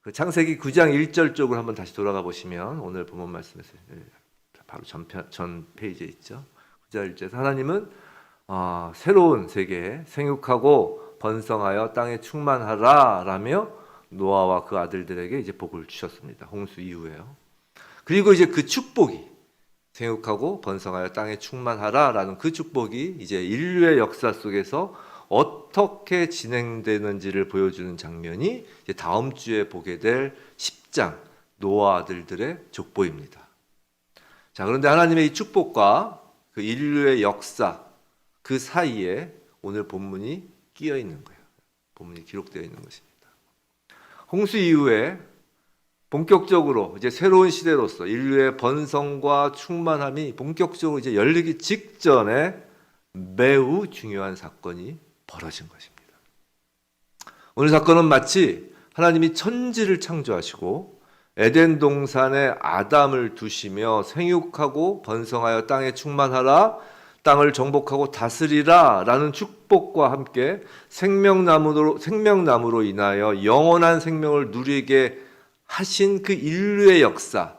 그 창세기 9장 1절 쪽으로 한번 다시 돌아가 보시면 오늘 본문 말씀에서 바로 전 페이지에 있죠. 9장 1절에서 하나님은 새로운 세계에 생육하고 번성하여 땅에 충만하라 라며 노아와 그 아들들에게 이제 복을 주셨습니다. 홍수 이후에요. 그리고 이제 그 축복이 생육하고 번성하여 땅에 충만하라 라는 그 축복이 이제 인류의 역사 속에서 어떻게 진행되는지를 보여주는 장면이 이제 다음 주에 보게 될 10장 노아 아들들의 족보입니다. 자, 그런데 하나님의 이 축복과 그 인류의 역사 그 사이에 오늘 본문이 끼어 있는 거예요. 본문이 기록되어 있는 것입니다. 홍수 이후에 본격적으로 이제 새로운 시대로서 인류의 번성과 충만함이 본격적으로 이제 열리기 직전에 매우 중요한 사건이 벌어진 것입니다. 오늘 사건은 마치 하나님이 천지를 창조하시고 에덴 동산에 아담을 두시며 생육하고 번성하여 땅에 충만하라, 땅을 정복하고 다스리라 라는 축복과 함께 생명나무로 인하여 영원한 생명을 누리게 하신 그 인류의 역사,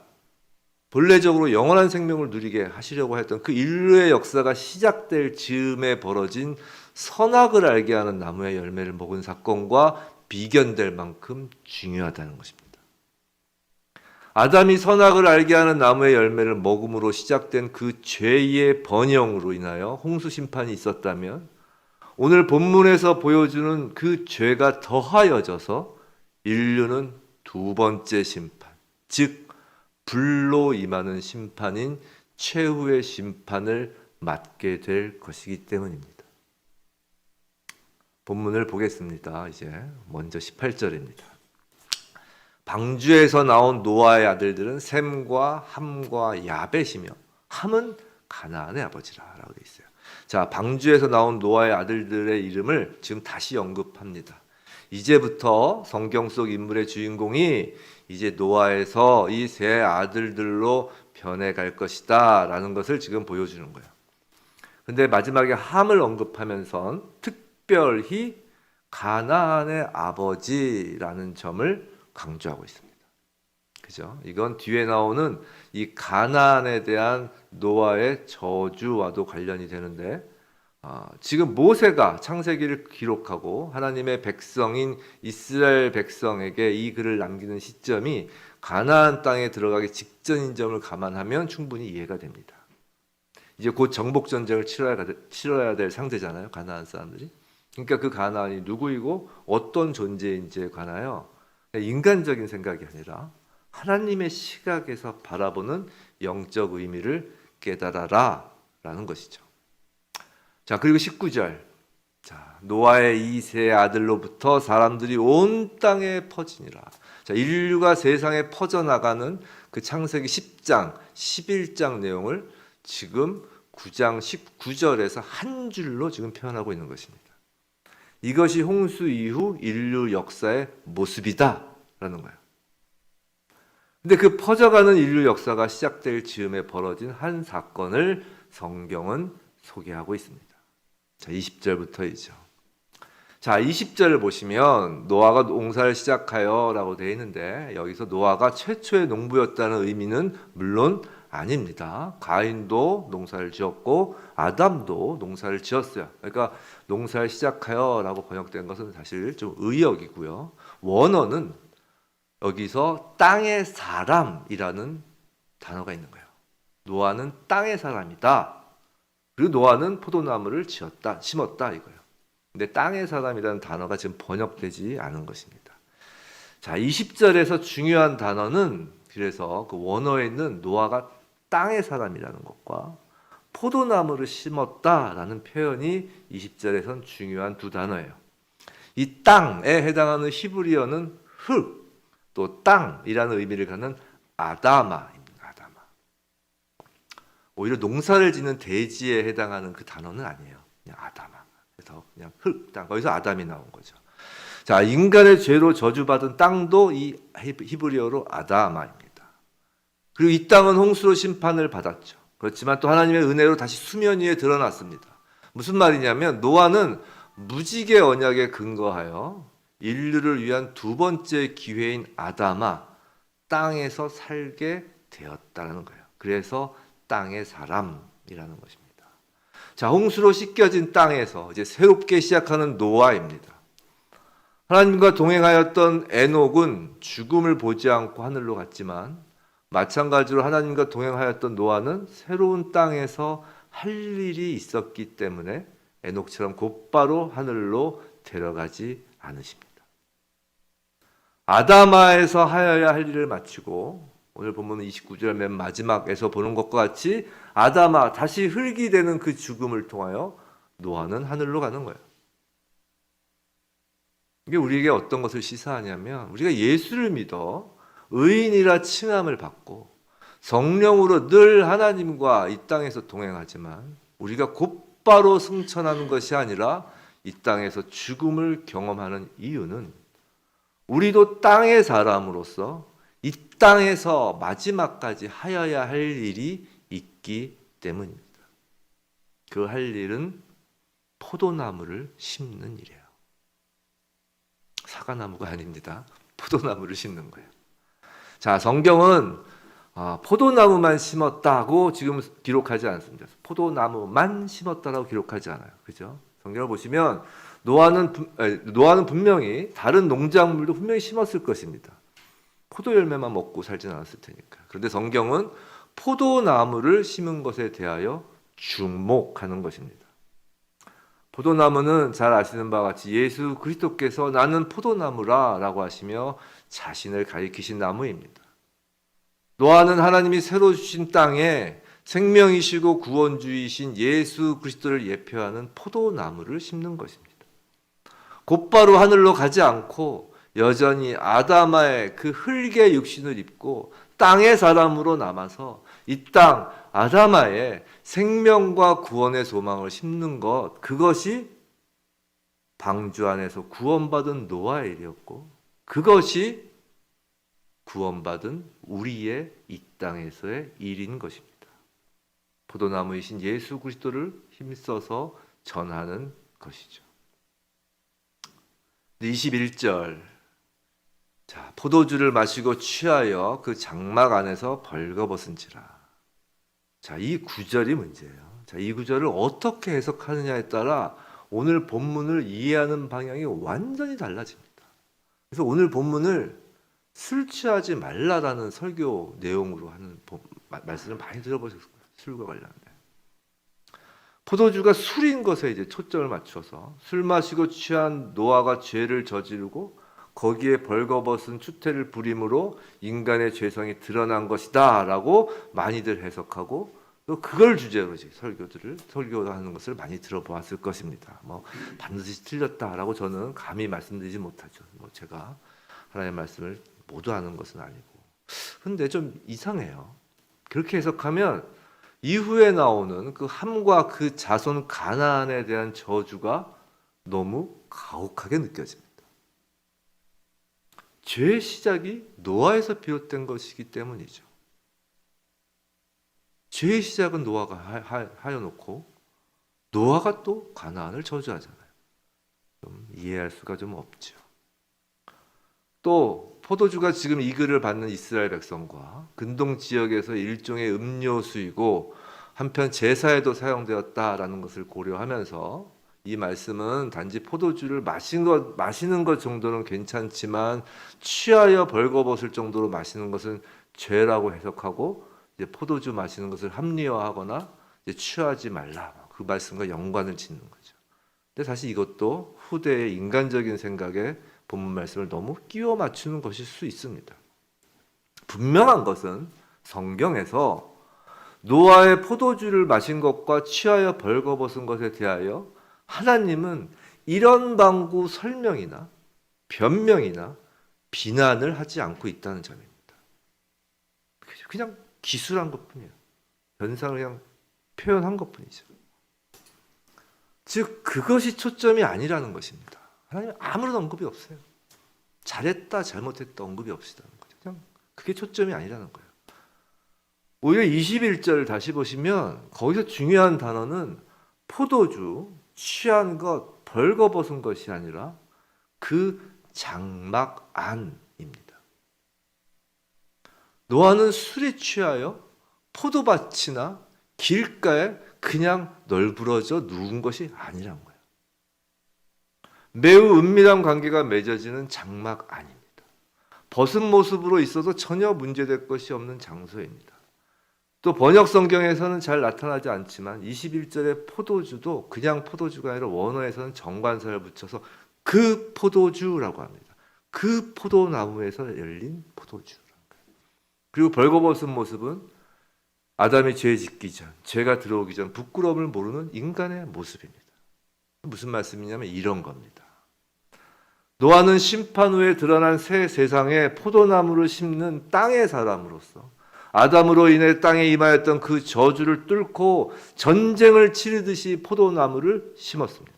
본래적으로 영원한 생명을 누리게 하시려고 했던 그 인류의 역사가 시작될 즈음에 벌어진 선악을 알게 하는 나무의 열매를 먹은 사건과 비견될 만큼 중요하다는 것입니다. 아담이 선악을 알게 하는 나무의 열매를 먹음으로 시작된 그 죄의 번영으로 인하여 홍수 심판이 있었다면 오늘 본문에서 보여주는 그 죄가 더하여져서 인류는 두 번째 심판, 즉 불로 임하는 심판인 최후의 심판을 맞게 될 것이기 때문입니다. 본문을 보겠습니다. 이제 먼저 18절입니다. 방주에서 나온 노아의 아들들은 셈과 함과 야벳이며 함은 가나안의 아버지라라고 되어 있어요. 자, 방주에서 나온 노아의 아들들의 이름을 지금 다시 언급합니다. 이제부터 성경 속 인물의 주인공이 이제 노아에서 이 세 아들들로 변해갈 것이다 라는 것을 지금 보여주는 거예요. 근데 마지막에 함을 언급하면서 특별히 가나안의 아버지라는 점을 강조하고 있습니다. 그죠? 이건 뒤에 나오는 이 가나안에 대한 노아의 저주와도 관련이 되는데 지금 모세가 창세기를 기록하고 하나님의 백성인 이스라엘 백성에게 이 글을 남기는 시점이 가나안 땅에 들어가기 직전인 점을 감안하면 충분히 이해가 됩니다. 이제 곧 정복 전쟁을 치러야 될 상대잖아요, 가나안 사람들이. 그러니까 그 가나안이 누구이고 어떤 존재인지에 관하여 인간적인 생각이 아니라 하나님의 시각에서 바라보는 영적 의미를 깨달아라 라는 것이죠. 자, 그리고 19절. 자, 노아의 이 세 아들로부터 사람들이 온 땅에 퍼지니라. 자, 인류가 세상에 퍼져나가는 그 창세기 10장, 11장 내용을 지금 9장 19절에서 한 줄로 지금 표현하고 있는 것입니다. 이것이 홍수 이후 인류 역사의 모습이다 라는 거예요. 근데 그 퍼져가는 인류 역사가 시작될 즈음에 벌어진 한 사건을 성경은 소개하고 있습니다. 자, 20절부터이죠. 자, 20절을 보시면 노아가 농사를 시작하여 라고 되어 있는데 여기서 노아가 최초의 농부였다는 의미는 물론 아닙니다. 가인도 농사를 지었고 아담도 농사를 지었어요. 그러니까 농사를 시작하여 라고 번역된 것은 사실 좀 의역이고요. 원어는 여기서 땅의 사람이라는 단어가 있는 거예요. 노아는 땅의 사람이다. 그리고 노아는 포도나무를 심었다 이거예요. 근데 땅의 사람이라는 단어가 지금 번역되지 않은 것입니다. 자, 20절에서 중요한 단어는 그래서 그 원어에 있는 노아가 땅의 사람이라는 것과 포도나무를 심었다라는 표현이 20절에선 중요한 두 단어예요. 이 땅에 해당하는 히브리어는 흙, 또 땅이라는 의미를 갖는 아다마입니다. 아다마. 오히려 농사를 짓는 대지에 해당하는 그 단어는 아니에요. 그냥 아다마. 그래서 그냥 흙, 땅. 거기서 아담이 나온 거죠. 자, 인간의 죄로 저주받은 땅도 이 히브리어로 아다마입니다. 그리고 이 땅은 홍수로 심판을 받았죠. 그렇지만 또 하나님의 은혜로 다시 수면 위에 드러났습니다. 무슨 말이냐면 노아는 무지개 언약에 근거하여 인류를 위한 두 번째 기회인 아담아, 땅에서 살게 되었다는 거예요. 그래서 땅의 사람이라는 것입니다. 자, 홍수로 씻겨진 땅에서 이제 새롭게 시작하는 노아입니다. 하나님과 동행하였던 에녹은 죽음을 보지 않고 하늘로 갔지만, 마찬가지로 하나님과 동행하였던 노아는 새로운 땅에서 할 일이 있었기 때문에 에녹처럼 곧바로 하늘로 데려가지 않으십니다. 아담아에서 하여야 할 일을 마치고, 오늘 본문은 29절 맨 마지막에서 보는 것과 같이 아담아, 다시 흙이 되는 그 죽음을 통하여 노아는 하늘로 가는 거예요. 이게 우리에게 어떤 것을 시사하냐면, 우리가 예수를 믿어 의인이라 칭함을 받고 성령으로 늘 하나님과 이 땅에서 동행하지만, 우리가 곧바로 승천하는 것이 아니라 이 땅에서 죽음을 경험하는 이유는, 우리도 땅의 사람으로서 이 땅에서 마지막까지 하여야 할 일이 있기 때문입니다. 그 할 일은 포도나무를 심는 일이에요. 사과나무가 아닙니다. 포도나무를 심는 거예요. 자, 성경은 포도나무만 심었다고 지금 기록하지 않습니다. 포도나무만 심었다라고 기록하지 않아요. 그죠? 성경을 보시면 노아는 분명히 다른 농작물도 분명히 심었을 것입니다. 포도 열매만 먹고 살진 않았을 테니까. 그런데 성경은 포도나무를 심은 것에 대하여 주목하는 것입니다. 포도나무는 잘 아시는 바와 같이 예수 그리스도께서 나는 포도나무라 라고 하시며 자신을 가리키신 나무입니다. 노아는 하나님이 새로 주신 땅에 생명이시고 구원주이신 예수 그리스도를 예표하는 포도나무를 심는 것입니다. 곧바로 하늘로 가지 않고 여전히 아담아의 그 흙의 육신을 입고 땅의 사람으로 남아서 이 땅 아담아의 생명과 구원의 소망을 심는 것, 그것이 방주 안에서 구원받은 노아의 일이었고, 그것이 구원받은 우리의 이 땅에서의 일인 것입니다. 포도나무이신 예수 그리스도를 힘써서 전하는 것이죠. 21절, 자, 포도주를 마시고 취하여 그 장막 안에서 벌거벗은지라. 자, 이 구절이 문제예요. 자, 이 구절을 어떻게 해석하느냐에 따라 오늘 본문을 이해하는 방향이 완전히 달라집니다. 그래서 오늘 본문을 술 취하지 말라라는 설교 내용으로 하는 말씀을 많이 들어보셨을 거예요. 술과 관련된. 포도주가 술인 것에 이제 초점을 맞춰서 술 마시고 취한 노아가 죄를 저지르고 거기에 벌거벗은 추태를 부림으로 인간의 죄성이 드러난 것이다라고 많이들 해석하고, 또 그걸 주제로 이제 설교하는 것을 많이 들어보았을 것입니다. 뭐 반드시 틀렸다라고 저는 감히 말씀드리지 못하죠. 뭐 제가 하나님의 말씀을 모두 아는 것은 아니고. 근데 좀 이상해요. 그렇게 해석하면 이후에 나오는 그 함과 그 자손 가나안에 대한 저주가 너무 가혹하게 느껴집니다. 죄의 시작이 노아에서 비롯된 것이기 때문이죠. 죄의 시작은 노아가 하여놓고 노아가 또 가나안을 저주하잖아요. 좀 이해할 수가 좀 없죠. 또 포도주가 지금 이글을 받는 이스라엘 백성과 근동 지역에서 일종의 음료수이고 한편 제사에도 사용되었다라는 것을 고려하면서 이 말씀은 단지 포도주를 마시는 것 정도는 괜찮지만 취하여 벌거벗을 정도로 마시는 것은 죄라고 해석하고, 이제 포도주 마시는 것을 합리화하거나 이제 취하지 말라, 그 말씀과 연관을 짓는 거죠. 근데 사실 이것도 후대의 인간적인 생각에 본문 말씀을 너무 끼워 맞추는 것일 수 있습니다. 분명한 것은 성경에서 노아의 포도주를 마신 것과 취하여 벌거벗은 것에 대하여 하나님은 이런 방구 설명이나 변명이나 비난을 하지 않고 있다는 점입니다. 그냥 기술한 것뿐이에요. 현상을 그냥 표현한 것뿐이죠. 즉 그것이 초점이 아니라는 것입니다. 하나님 아무런 언급이 없어요. 잘했다 잘못했다 언급이 없이다는 거죠. 그냥 그게 초점이 아니라는 거예요. 오히려 21절 다시 보시면 거기서 중요한 단어는 포도주 취한 것, 벌거벗은 것이 아니라 그 장막안입니다. 노아는 술에 취하여 포도밭이나 길가에 그냥 널브러져 누운 것이 아니란 거예요. 매우 은밀한 관계가 맺어지는 장막안입니다. 벗은 모습으로 있어도 전혀 문제될 것이 없는 장소입니다. 또 번역 성경에서는 잘 나타나지 않지만 21절의 포도주도 그냥 포도주가 아니라 원어에서는 정관사를 붙여서 그 포도주라고 합니다. 그 포도나무에서 열린 포도주. 그리고 벌거벗은 모습은 아담이 죄 짓기 전, 죄가 들어오기 전 부끄러움을 모르는 인간의 모습입니다. 무슨 말씀이냐면 이런 겁니다. 노아는 심판 후에 드러난 새 세상에 포도나무를 심는 땅의 사람으로서 아담으로 인해 땅에 임하였던 그 저주를 뚫고 전쟁을 치르듯이 포도나무를 심었습니다.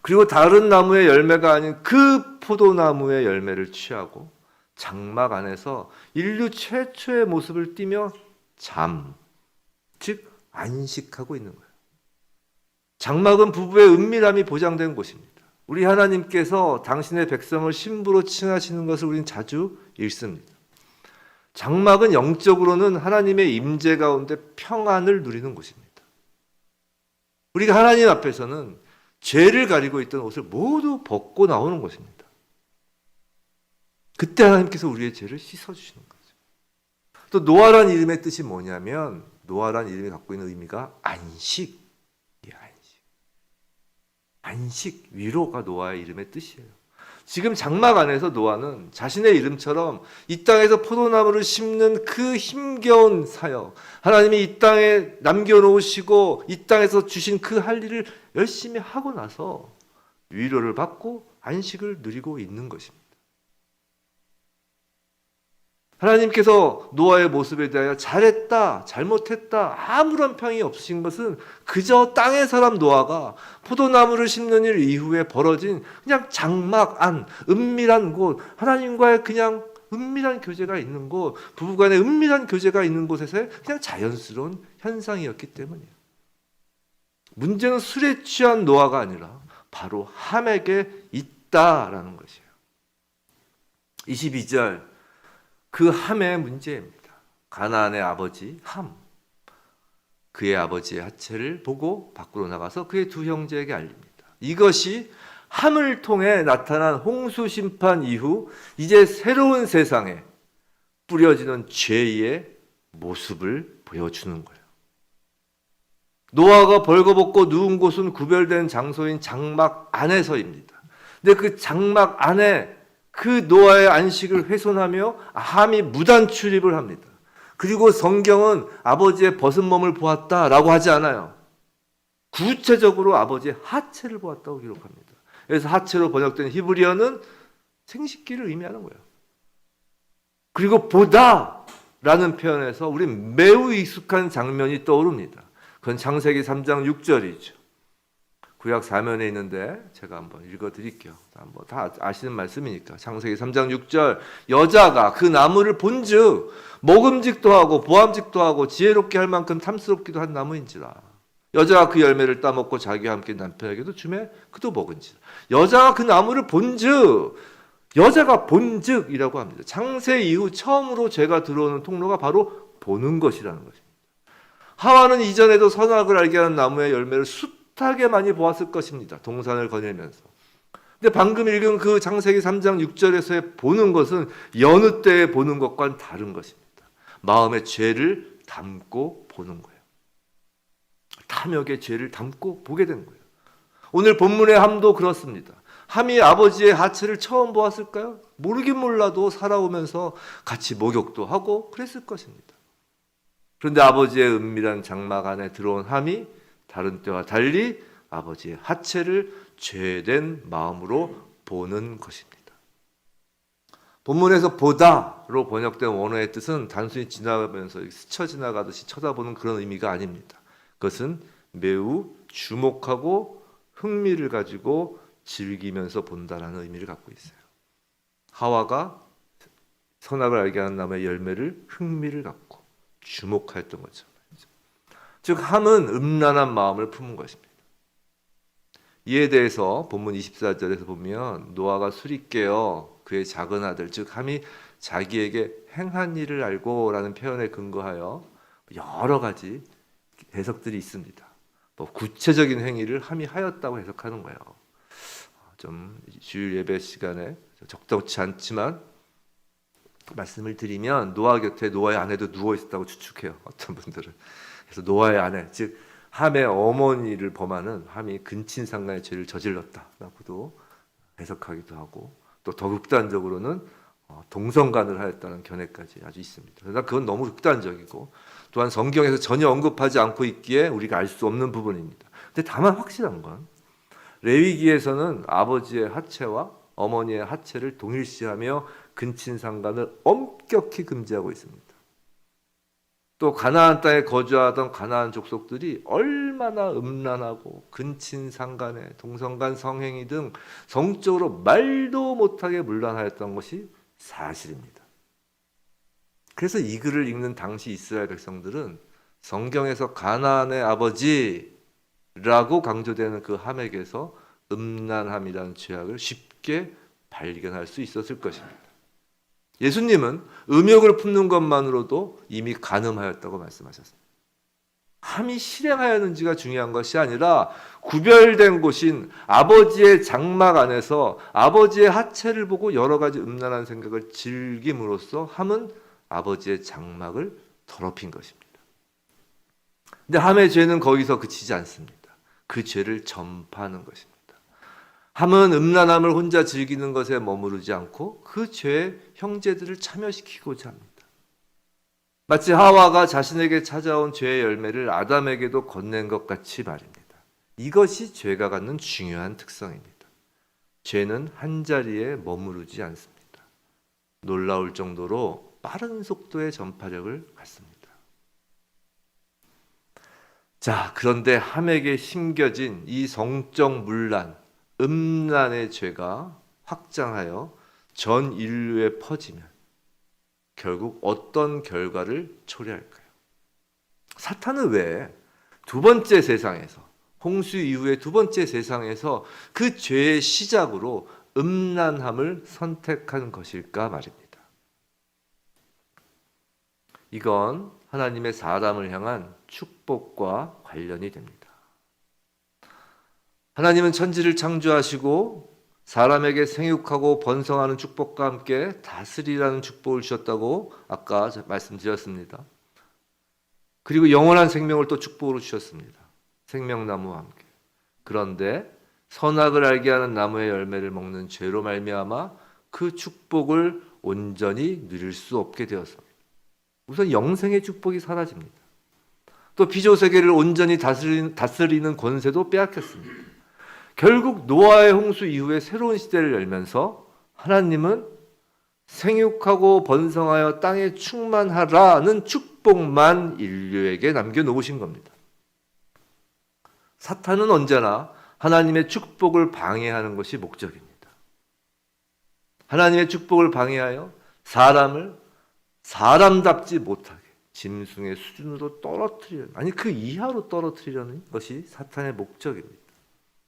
그리고 다른 나무의 열매가 아닌 그 포도나무의 열매를 취하고 장막 안에서 인류 최초의 모습을 띠며 즉 안식하고 있는 거예요. 장막은 부부의 은밀함이 보장된 곳입니다. 우리 하나님께서 당신의 백성을 신부로 칭하시는 것을 우리는 자주 읽습니다. 장막은 영적으로는 하나님의 임재 가운데 평안을 누리는 곳입니다. 우리가 하나님 앞에서는 죄를 가리고 있던 옷을 모두 벗고 나오는 것입니다. 그때 하나님께서 우리의 죄를 씻어주시는 거죠. 또 노아란 이름의 뜻이 뭐냐면 노아란 이름이 갖고 있는 의미가 안식이에요. 안식, 위로가 노아의 이름의 뜻이에요. 지금 장막 안에서 노아는 자신의 이름처럼 이 땅에서 포도나무를 심는 그 힘겨운 사역, 하나님이 이 땅에 남겨놓으시고 이 땅에서 주신 그 할 일을 열심히 하고 나서 위로를 받고 안식을 누리고 있는 것입니다. 하나님께서 노아의 모습에 대하여 잘했다, 잘못했다 아무런 평이 없으신 것은 그저 땅의 사람 노아가 포도나무를 심는 일 이후에 벌어진 그냥 장막 안, 은밀한 곳, 하나님과의 그냥 은밀한 교제가 있는 곳, 부부간의 은밀한 교제가 있는 곳에서의 그냥 자연스러운 현상이었기 때문이에요. 문제는 술에 취한 노아가 아니라 바로 함에게 있다라는 것이에요. 22절 그 함의 문제입니다. 가나안의 아버지 함, 그의 아버지의 하체를 보고 밖으로 나가서 그의 두 형제에게 알립니다. 이것이 함을 통해 나타난 홍수 심판 이후 이제 새로운 세상에 뿌려지는 죄의 모습을 보여주는 거예요. 노아가 벌거벗고 누운 곳은 구별된 장소인 장막 안에서입니다. 근데 그 장막 안에 그 노아의 안식을 훼손하며 함이 무단 출입을 합니다. 그리고 성경은 아버지의 벗은 몸을 보았다라고 하지 않아요. 구체적으로 아버지의 하체를 보았다고 기록합니다. 그래서 하체로 번역된 히브리어는 생식기를 의미하는 거예요. 그리고 보다라는 표현에서 우린 매우 익숙한 장면이 떠오릅니다. 그건 창세기 3장 6절이죠. 구약 사면에 있는데 제가 한번 읽어드릴게요. 한번 다 아시는 말씀이니까. 창세기 3장 6절 여자가 그 나무를 본즉 먹음직도 하고 보암직도 하고 지혜롭게 할 만큼 탐스럽기도 한 나무인지라. 여자가 그 열매를 따먹고 자기와 함께 남편에게도 주매 그도 먹은지라. 여자가 그 나무를 본즉 여자가 본즉이라고 합니다. 창세 이후 처음으로 죄가 들어오는 통로가 바로 보는 것이라는 것입니다. 하와는 이전에도 선악을 알게 하는 나무의 열매를 숱하게 많이 보았을 것입니다. 동산을 거닐면서. 근데 방금 읽은 그 창세기 3장 6절에서의 보는 것은 여느 때에 보는 것과는 다른 것입니다. 마음의 죄를 담고 보는 거예요. 탐욕의 죄를 담고 보게 되는 거예요. 오늘 본문의 함도 그렇습니다. 함이 아버지의 하체를 처음 보았을까요? 모르긴 몰라도 살아오면서 같이 목욕도 하고 그랬을 것입니다. 그런데 아버지의 은밀한 장막 안에 들어온 함이 다른 때와 달리 아버지의 하체를 죄된 마음으로 보는 것입니다. 본문에서 보다로 번역된 원어의 뜻은 단순히 지나가면서 스쳐 지나가듯이 쳐다보는 그런 의미가 아닙니다. 그것은 매우 주목하고 흥미를 가지고 즐기면서 본다라는 의미를 갖고 있어요. 하와가 선악을 알게 하는 나무의 열매를 흥미를 갖고 주목하였던 거죠. 즉 함은 음란한 마음을 품은 것입니다. 이에 대해서 본문 24절에서 보면 노아가 술이 깨어 그의 작은 아들 즉 함이 자기에게 행한 일을 알고라는 표현에 근거하여 여러 가지 해석들이 있습니다. 뭐 구체적인 행위를 함이 하였다고 해석하는 거예요. 좀 주일 예배 시간에 적당치 않지만 말씀을 드리면 노아 곁에 노아의 아내도 누워 있었다고 추측해요. 어떤 분들은. 그래서 노아의 아내 즉 함의 어머니를 범하는 함이 근친상간의 죄를 저질렀다라고도 해석하기도 하고 또 더 극단적으로는 동성간을 하였다는 견해까지 아주 있습니다. 그러나 그건 너무 극단적이고 또한 성경에서 전혀 언급하지 않고 있기에 우리가 알 수 없는 부분입니다. 근데 다만 확실한 건 레위기에서는 아버지의 하체와 어머니의 하체를 동일시하며 근친상간을 엄격히 금지하고 있습니다. 또 가나안 땅에 거주하던 가나안 족속들이 얼마나 음란하고 근친상간에 동성간 성행위 등 성적으로 말도 못하게 문란하였던 것이 사실입니다. 그래서 이 글을 읽는 당시 이스라엘 백성들은 성경에서 가나안의 아버지라고 강조되는 그 함에게서 음란함이라는 죄악을 쉽게 발견할 수 있었을 것입니다. 예수님은 음욕을 품는 것만으로도 이미 간음하였다고 말씀하셨습니다. 함이 실행하였는지가 중요한 것이 아니라 구별된 곳인 아버지의 장막 안에서 아버지의 하체를 보고 여러 가지 음란한 생각을 즐김으로써 함은 아버지의 장막을 더럽힌 것입니다. 근데 함의 죄는 거기서 그치지 않습니다. 그 죄를 전파하는 것입니다. 함은 음란함을 혼자 즐기는 것에 머무르지 않고 그 죄에 형제들을 참여시키고자 합니다. 마치 하와가 자신에게 찾아온 죄의 열매를 아담에게도 건넨 것 같이 말입니다. 이것이 죄가 갖는 중요한 특성입니다. 죄는 한자리에 머무르지 않습니다. 놀라울 정도로 빠른 속도의 전파력을 갖습니다. 자, 그런데 함에게 심겨진 이 성적 문란, 음란의 죄가 확장하여 전 인류에 퍼지면 결국 어떤 결과를 초래할까요? 사탄은 왜 두 번째 세상에서 홍수 이후의 두 번째 세상에서 그 죄의 시작으로 음란함을 선택한 것일까 말입니다. 이건 하나님의 사람을 향한 축복과 관련이 됩니다. 하나님은 천지를 창조하시고 사람에게 생육하고 번성하는 축복과 함께 다스리라는 축복을 주셨다고 아까 말씀드렸습니다. 그리고 영원한 생명을 또 축복으로 주셨습니다. 생명나무와 함께. 그런데 선악을 알게 하는 나무의 열매를 먹는 죄로 말미암아 그 축복을 온전히 누릴 수 없게 되었습니다. 우선 영생의 축복이 사라집니다. 또 피조세계를 온전히 다스리는 권세도 빼앗겼습니다. 결국 노아의 홍수 이후에 새로운 시대를 열면서 하나님은 생육하고 번성하여 땅에 충만하라는 축복만 인류에게 남겨놓으신 겁니다. 사탄은 언제나 하나님의 축복을 방해하는 것이 목적입니다. 하나님의 축복을 방해하여 사람을 사람답지 못하게 짐승의 수준으로 떨어뜨리려는, 아니 그 이하로 떨어뜨리려는 것이 사탄의 목적입니다.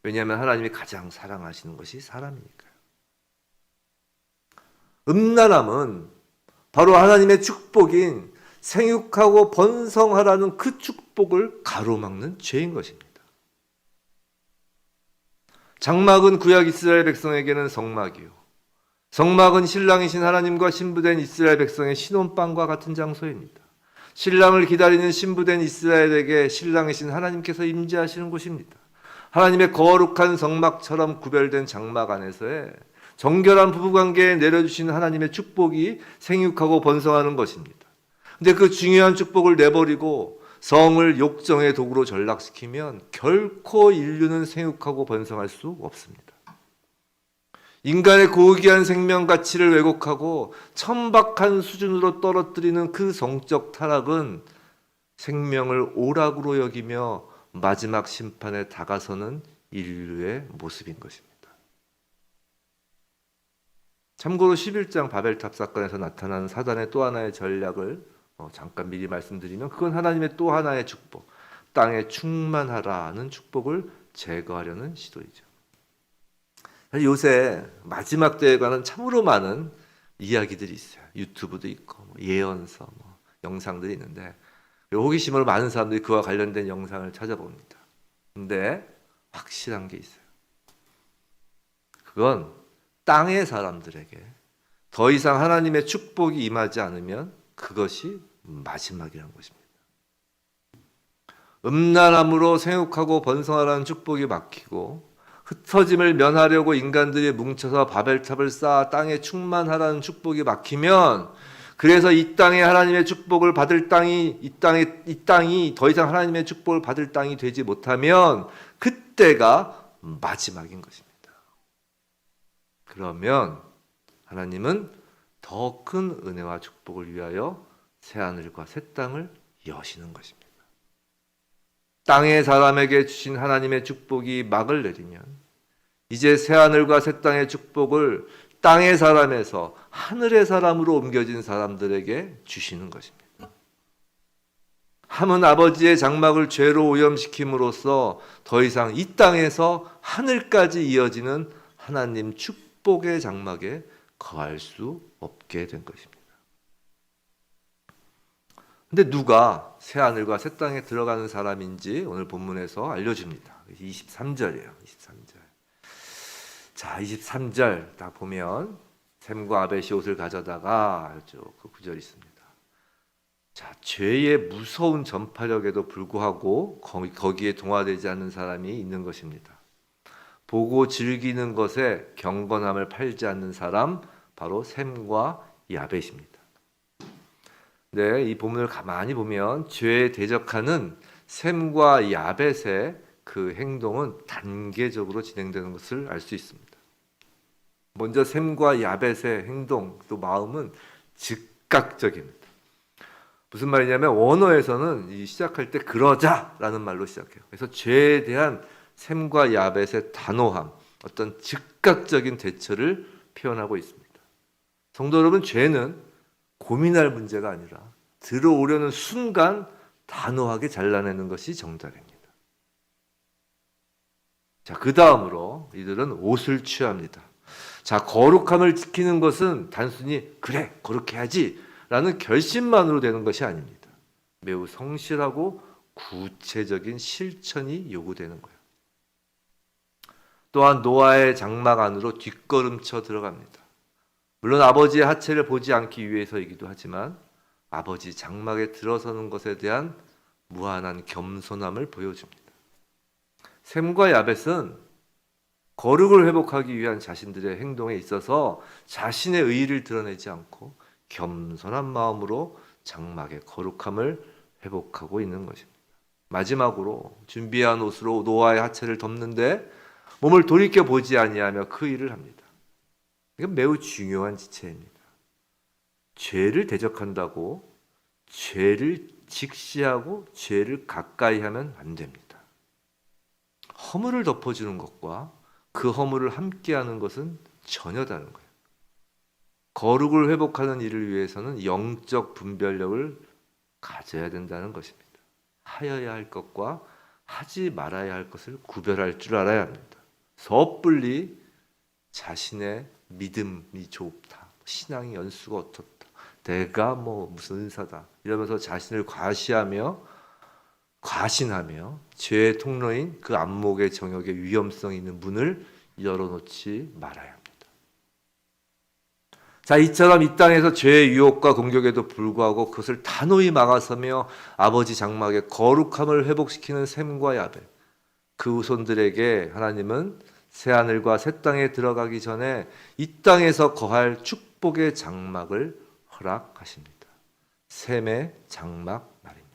왜냐하면 하나님이 가장 사랑하시는 것이 사람이니까요. 음란함은 바로 하나님의 축복인 생육하고 번성하라는 그 축복을 가로막는 죄인 것입니다. 장막은 구약 이스라엘 백성에게는 성막이요, 성막은 신랑이신 하나님과 신부된 이스라엘 백성의 신혼방과 같은 장소입니다. 신랑을 기다리는 신부된 이스라엘에게 신랑이신 하나님께서 임재하시는 곳입니다. 하나님의 거룩한 성막처럼 구별된 장막 안에서의 정결한 부부관계에 내려주신 하나님의 축복이 생육하고 번성하는 것입니다. 근데 그 중요한 축복을 내버리고 성을 욕정의 도구로 전락시키면 결코 인류는 생육하고 번성할 수 없습니다. 인간의 고귀한 생명 가치를 왜곡하고 천박한 수준으로 떨어뜨리는 그 성적 타락은 생명을 오락으로 여기며 마지막 심판에 다가서는 인류의 모습인 것입니다. 참고로 11장 바벨탑 사건에서 나타나는 사단의 또 하나의 전략을 잠깐 미리 말씀드리면 그건 하나님의 또 하나의 축복, 땅에 충만하라는 축복을 제거하려는 시도이죠. 사실 요새 마지막 때에 관한 참으로 많은 이야기들이 있어요. 유튜브도 있고 예언서 영상들이 있는데 호기심으로 많은 사람들이 그와 관련된 영상을 찾아봅니다. 근데 확실한 게 있어요. 그건 땅의 사람들에게 더 이상 하나님의 축복이 임하지 않으면 그것이 마지막이라는 것입니다. 음란함으로 생육하고 번성하라는 축복이 막히고 흩어짐을 면하려고 인간들이 뭉쳐서 바벨탑을 쌓아 땅에 충만하라는 축복이 막히면, 그래서 이 땅에 하나님의 축복을 받을 땅이 이 땅이 더 이상 하나님의 축복을 받을 땅이 되지 못하면 그때가 마지막인 것입니다. 그러면 하나님은 더 큰 은혜와 축복을 위하여 새 하늘과 새 땅을 여시는 것입니다. 땅의 사람에게 주신 하나님의 축복이 막을 내리면 이제 새 하늘과 새 땅의 축복을 땅의 사람에서 하늘의 사람으로 옮겨진 사람들에게 주시는 것입니다. 함은 아버지의 장막을 죄로 오염시킴으로써 더 이상 이 땅에서 하늘까지 이어지는 하나님 축복의 장막에 거할 수 없게 된 것입니다. 근데 누가 새 하늘과 새 땅에 들어가는 사람인지 오늘 본문에서 알려줍니다. 23절이에요. 23절. 자, 23절 딱 보면 셈과 아벳이 옷을 가져다가 그 구절이 있습니다. 자, 죄의 무서운 전파력에도 불구하고 거기에 동화되지 않는 사람이 있는 것입니다. 보고 즐기는 것에 경건함을 팔지 않는 사람, 바로 셈과 야벳입니다. 네, 이 본문을 가만히 보면 죄에 대적하는 셈과 야벳의 그 행동은 단계적으로 진행되는 것을 알 수 있습니다. 먼저 셈과 야벳의 행동, 또 마음은 즉각적입니다. 무슨 말이냐면 원어에서는 시작할 때 그러자라는 말로 시작해요. 그래서 죄에 대한 셈과 야벳의 단호함, 어떤 즉각적인 대처를 표현하고 있습니다. 성도 여러분, 죄는 고민할 문제가 아니라 들어오려는 순간 단호하게 잘라내는 것이 정답입니다. 자, 그 다음으로 이들은 옷을 취합니다. 자, 거룩함을 지키는 것은 단순히 그래, 거룩해야지 라는 결심만으로 되는 것이 아닙니다. 매우 성실하고 구체적인 실천이 요구되는 거예요. 또한 노아의 장막 안으로 뒷걸음쳐 들어갑니다. 물론 아버지의 하체를 보지 않기 위해서이기도 하지만 아버지 장막에 들어서는 것에 대한 무한한 겸손함을 보여줍니다. 셈과 야벳은 거룩을 회복하기 위한 자신들의 행동에 있어서 자신의 의의를 드러내지 않고 겸손한 마음으로 장막의 거룩함을 회복하고 있는 것입니다. 마지막으로 준비한 옷으로 노아의 하체를 덮는데 몸을 돌이켜 보지 아니하며 그 일을 합니다. 이건 매우 중요한 지체입니다. 죄를 대적한다고 죄를 직시하고 죄를 가까이 하면 안 됩니다. 허물을 덮어주는 것과 그 허물을 함께하는 것은 전혀 다른 거예요. 거룩을 회복하는 일을 위해서는 영적 분별력을 가져야 된다는 것입니다. 하여야 할 것과 하지 말아야 할 것을 구별할 줄 알아야 합니다. 섣불리 자신의 믿음이 좁다, 신앙의 연수가 어떻다, 내가 무슨 은사다 이러면서 자신을 과신하며 죄의 통로인 그 안목의 정역에 위험성 있는 문을 열어놓지 말아야 합니다. 자, 이처럼 이 땅에서 죄의 유혹과 공격에도 불구하고 그것을 단호히 막아서며 아버지 장막의 거룩함을 회복시키는 셈과 야벳, 그 후손들에게 하나님은 새 하늘과 새 땅에 들어가기 전에 이 땅에서 거할 축복의 장막을 허락하십니다. 셈의 장막 말입니다.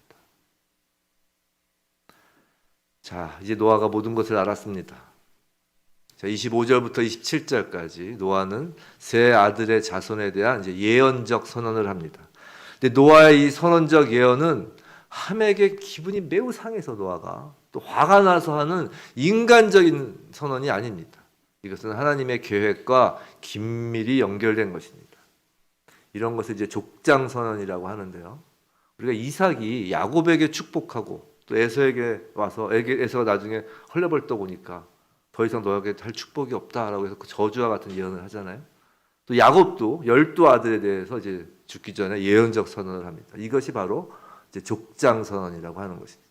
자, 이제 노아가 모든 것을 알았습니다. 자, 25절부터 27절까지 노아는 세 아들의 자손에 대한 이제 예언적 선언을 합니다. 근데 노아의 이 선언적 예언은 함에게 기분이 매우 상해서 노아가 또 화가 나서 하는 인간적인 선언이 아닙니다. 이것은 하나님의 계획과 긴밀히 연결된 것입니다. 이런 것을 이제 족장 선언이라고 하는데요. 우리가 이삭이 야곱에게 축복하고 또 에서에게 와서 에서가 나중에 헐레벌떡 오니까 더 이상 너에게 할 축복이 없다라고 해서 그 저주와 같은 예언을 하잖아요. 또 야곱도 12아들에 대해서 이제 죽기 전에 예언적 선언을 합니다. 이것이 바로 이제 족장 선언이라고 하는 것입니다.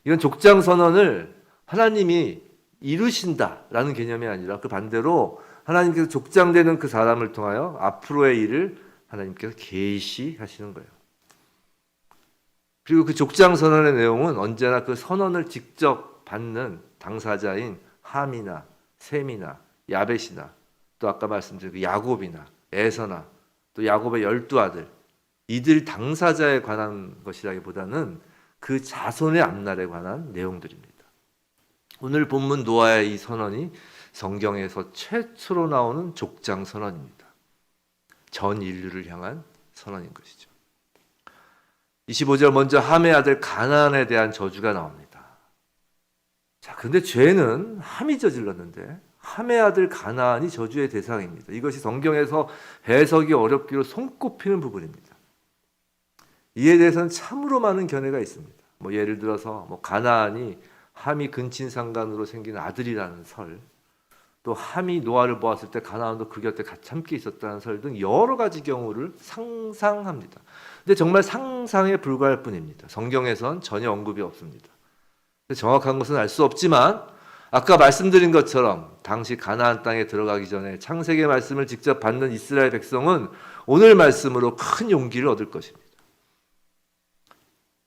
이건 족장 선언을 하나님이 이루신다라는 개념이 아니라 그 반대로 하나님께서 족장되는 그 사람을 통하여 앞으로의 일을 하나님께서 계시하시는 거예요. 그리고 그 족장 선언의 내용은 언제나 그 선언을 직접 받는 당사자인 함이나 셈이나 야벳이나 또 아까 말씀드린 그 야곱이나 에서나 또 야곱의 12아들 이들 당사자에 관한 것이라기보다는 그 자손의 앞날에 관한 내용들입니다. 오늘 본문 노아의 이 선언이 성경에서 최초로 나오는 족장 선언입니다. 전 인류를 향한 선언인 것이죠. 25절 먼저 함의 아들 가나안에 대한 저주가 나옵니다. 자, 근데 죄는 함이 저질렀는데 함의 아들 가나안이 저주의 대상입니다. 이것이 성경에서 해석이 어렵기로 손꼽히는 부분입니다. 이에 대해서는 참으로 많은 견해가 있습니다. 예를 들어서 가나안이 함이 근친상간으로 생긴 아들이라는 설, 또 함이 노아를 보았을 때 가나안도 그 곁에 같이 함께 있었다는 설 등 여러 가지 경우를 상상합니다. 근데 정말 상상에 불과할 뿐입니다. 성경에선 전혀 언급이 없습니다. 정확한 것은 알 수 없지만 아까 말씀드린 것처럼 당시 가나안 땅에 들어가기 전에 창세기의 말씀을 직접 받는 이스라엘 백성은 오늘 말씀으로 큰 용기를 얻을 것입니다.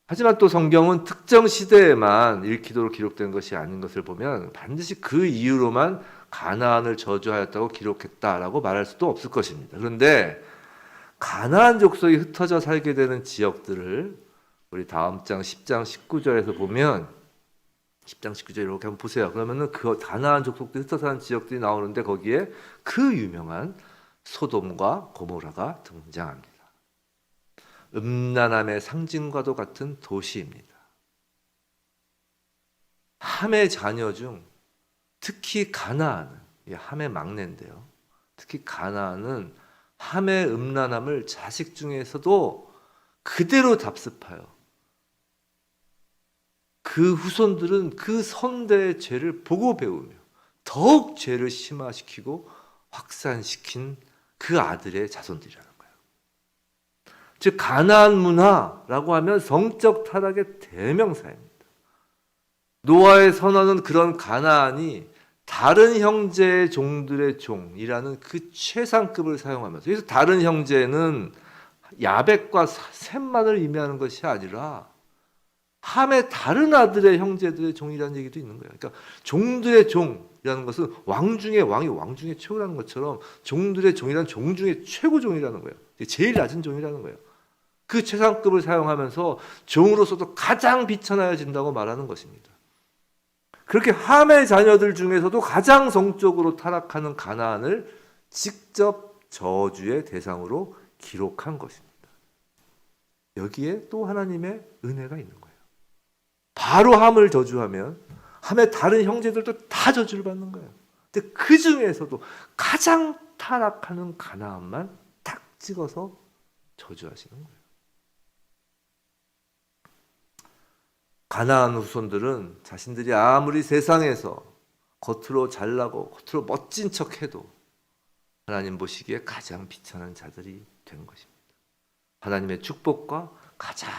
하지만 또 성경은 특정 시대에만 읽히도록 기록된 것이 아닌 것을 보면 반드시 그 이유로만 가나안을 저주하였다고 기록했다라고 말할 수도 없을 것입니다. 그런데 가나안 족속이 흩어져 살게 되는 지역들을 우리 다음 장 10장 19절에서 보면 10장 19절 이렇게 한번 보세요. 그러면은 그 가나안 족속들이 흩어져 사는 지역들이 나오는데 거기에 그 유명한 소돔과 고모라가 등장합니다. 음란함의 상징과도 같은 도시입니다. 함의 자녀 중 특히 가나안은 함의 막내인데요. 특히 가나안은 함의 음란함을 자식 중에서도 그대로 답습하여 그 후손들은 그 선대의 죄를 보고 배우며 더욱 죄를 심화시키고 확산시킨 그 아들의 자손들이라는 거예요. 즉 가나안 문화라고 하면 성적 타락의 대명사입니다. 노아의 선언은 그런 가나안이 다른 형제의 종들의 종이라는 그 최상급을 사용하면서 여기서 다른 형제는 야벳과 셈만을 의미하는 것이 아니라 함의 다른 아들의 형제들의 종이라는 얘기도 있는 거예요. 그러니까 종들의 종이라는 것은 왕 중에 왕이 왕 중에 최고라는 것처럼 종들의 종이란 종 중에 최고 종이라는 거예요. 제일 낮은 종이라는 거예요. 그 최상급을 사용하면서 종으로서도 가장 비천하여진다고 말하는 것입니다. 그렇게 함의 자녀들 중에서도 가장 성적으로 타락하는 가나안을 직접 저주의 대상으로 기록한 것입니다. 여기에 또 하나님의 은혜가 있는 거예요. 바로 함을 저주하면 함의 다른 형제들도 다 저주를 받는 거예요. 근데 그 중에서도 가장 타락하는 가나안만 탁 찍어서 저주하시는 거예요. 가나안 후손들은 자신들이 아무리 세상에서 겉으로 잘나고 겉으로 멋진 척해도 하나님 보시기에 가장 비천한 자들이 된 것입니다. 하나님의 축복과 가장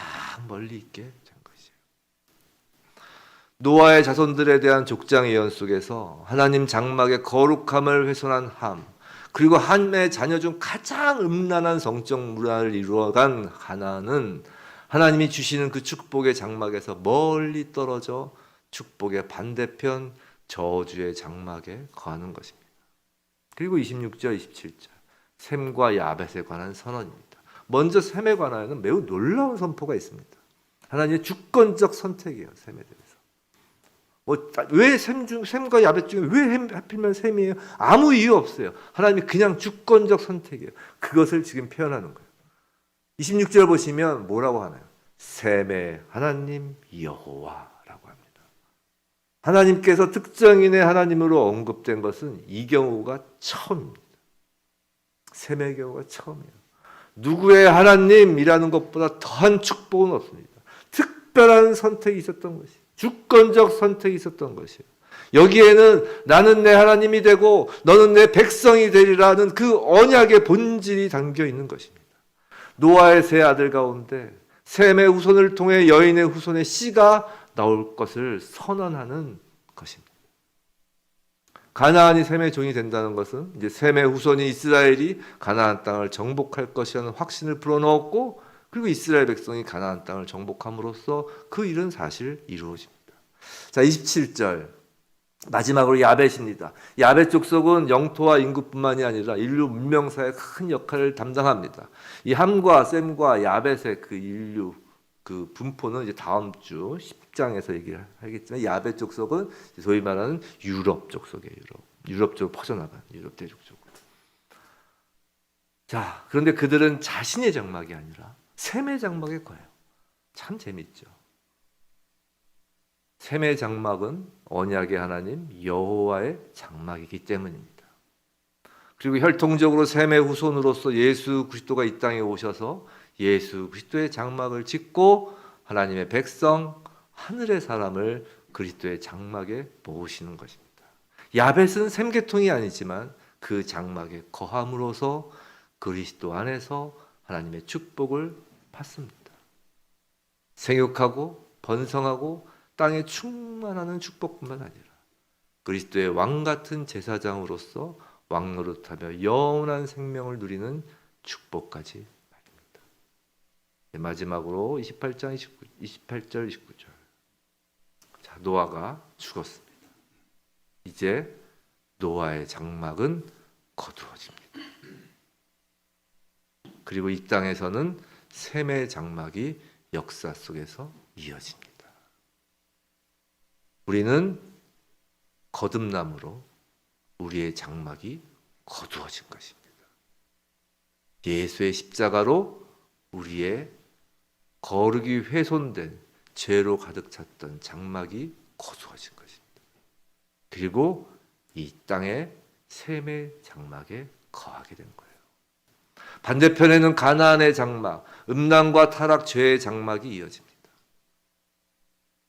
멀리 있게 된 것이에요. 노아의 자손들에 대한 족장 예언 속에서 하나님 장막의 거룩함을 훼손한 함, 그리고 함의 자녀 중 가장 음란한 성적 문화를 이루어간 가나안은 하나님이 주시는 그 축복의 장막에서 멀리 떨어져 축복의 반대편 저주의 장막에 거하는 것입니다. 그리고 26절, 27절 셈과 야벳에 관한 선언입니다. 먼저 셈에 관하여는 매우 놀라운 선포가 있습니다. 하나님의 주권적 선택이에요. 셈에 대해서. 왜 셈과 야벳 중에 왜 하필이면 셈이에요? 아무 이유 없어요. 하나님이 그냥 주권적 선택이에요. 그것을 지금 표현하는 거예요. 26절 보시면 뭐라고 하나요? 셈의 하나님 여호와라고 합니다. 하나님께서 특정인의 하나님으로 언급된 것은 이 경우가 처음입니다. 셈의 경우가 처음이에요. 누구의 하나님이라는 것보다 더한 축복은 없습니다. 특별한 선택이 있었던 것이, 주권적 선택이 있었던 것이에요. 여기에는 나는 내 하나님이 되고 너는 내 백성이 되리라는 그 언약의 본질이 담겨 있는 것입니다. 노아의 세 아들 가운데 셈의 후손을 통해 여인의 후손의 씨가 나올 것을 선언하는 것입니다. 가나안이 셈의 종이 된다는 것은 이제 셈의 후손이 이스라엘이 가나안 땅을 정복할 것이라는 확신을 불어넣었고, 그리고 이스라엘 백성이 가나안 땅을 정복함으로써 그 일은 사실 이루어집니다. 자, 27절 마지막으로 야벳입니다. 야벳 족속은 영토와 인구뿐만이 아니라 인류 문명사에 큰 역할을 담당합니다. 이 함과 셈과 야벳의 그 인류 그 분포는 이제 다음 주 10장에서 얘기를 하겠지만, 야벳 족속은 소위 말하는 유럽 족속이에요. 유럽 쪽으로 퍼져나간 유럽 대륙 쪽으로. 자, 그런데 그들은 자신의 장막이 아니라 셈의 장막에 거예요. 참 재밌죠. 셈의 장막은 언약의 하나님 여호와의 장막이기 때문입니다. 그리고 혈통적으로 셈의 후손으로서 예수 그리스도가 이 땅에 오셔서 예수 그리스도의 장막을 짓고 하나님의 백성 하늘의 사람을 그리스도의 장막에 모으시는 것입니다. 야벳은 셈 계통이 아니지만 그 장막에 거함으로써 그리스도 안에서 하나님의 축복을 받습니다. 생육하고 번성하고 땅에 충만하는 축복뿐만 아니라 그리스도의 왕 같은 제사장으로서 왕노릇하며 영원한 생명을 누리는 축복까지 말입니다. 마지막으로 28절 29절. 자, 노아가 죽었습니다. 이제 노아의 장막은 거두어집니다. 그리고 이 땅에서는 셈의 장막이 역사 속에서 이어집니다. 우리는 거듭남으로 우리의 장막이 거두어진 것입니다. 예수의 십자가로 우리의 거룩이 훼손된 죄로 가득 찼던 장막이 거두어진 것입니다. 그리고 이 땅에 셈의 장막에 거하게 된 거예요. 반대편에는 가나안의 장막, 음란과 타락, 죄의 장막이 이어집니다.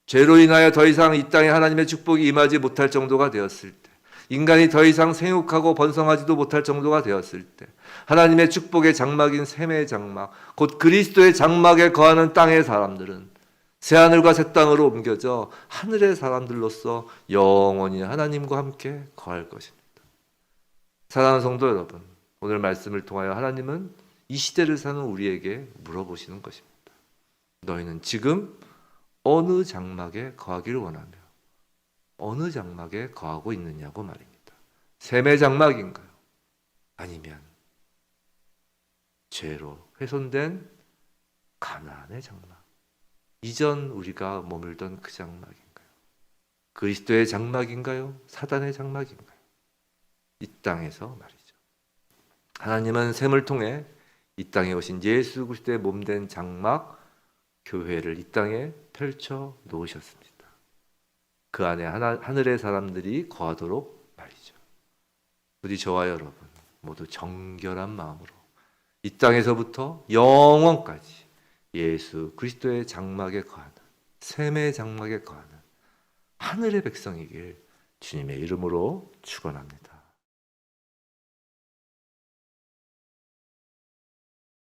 죄로 인하여 더 이상 이 땅에 하나님의 축복이 임하지 못할 정도가 되었을 때, 인간이 더 이상 생육하고 번성하지도 못할 정도가 되었을 때, 하나님의 축복의 장막인 셈의 장막, 곧 그리스도의 장막에 거하는 땅의 사람들은 새하늘과 새 땅으로 옮겨져 하늘의 사람들로서 영원히 하나님과 함께 거할 것입니다. 사랑하는 성도 여러분, 오늘 말씀을 통하여 하나님은 이 시대를 사는 우리에게 물어보시는 것입니다. 너희는 지금 어느 장막에 거하기를 원하며 어느 장막에 거하고 있느냐고 말입니다. 셈의 장막인가요? 아니면 죄로 훼손된 가나안의 장막, 이전 우리가 머물던 그 장막인가요? 그리스도의 장막인가요? 사단의 장막인가요? 이 땅에서 말이죠. 하나님은 셈을 통해 이 땅에 오신 예수 그리스도의 몸된 장막 교회를 이 땅에 펼쳐 놓으셨습니다. 그 안에 하늘의 사람들이 거하도록 말이죠. 부디 저와 여러분 모두 정결한 마음으로 이 땅에서부터 영원까지 예수 그리스도의 장막에 거하는, 셈의 장막에 거하는 하늘의 백성이길 주님의 이름으로 축원합니다.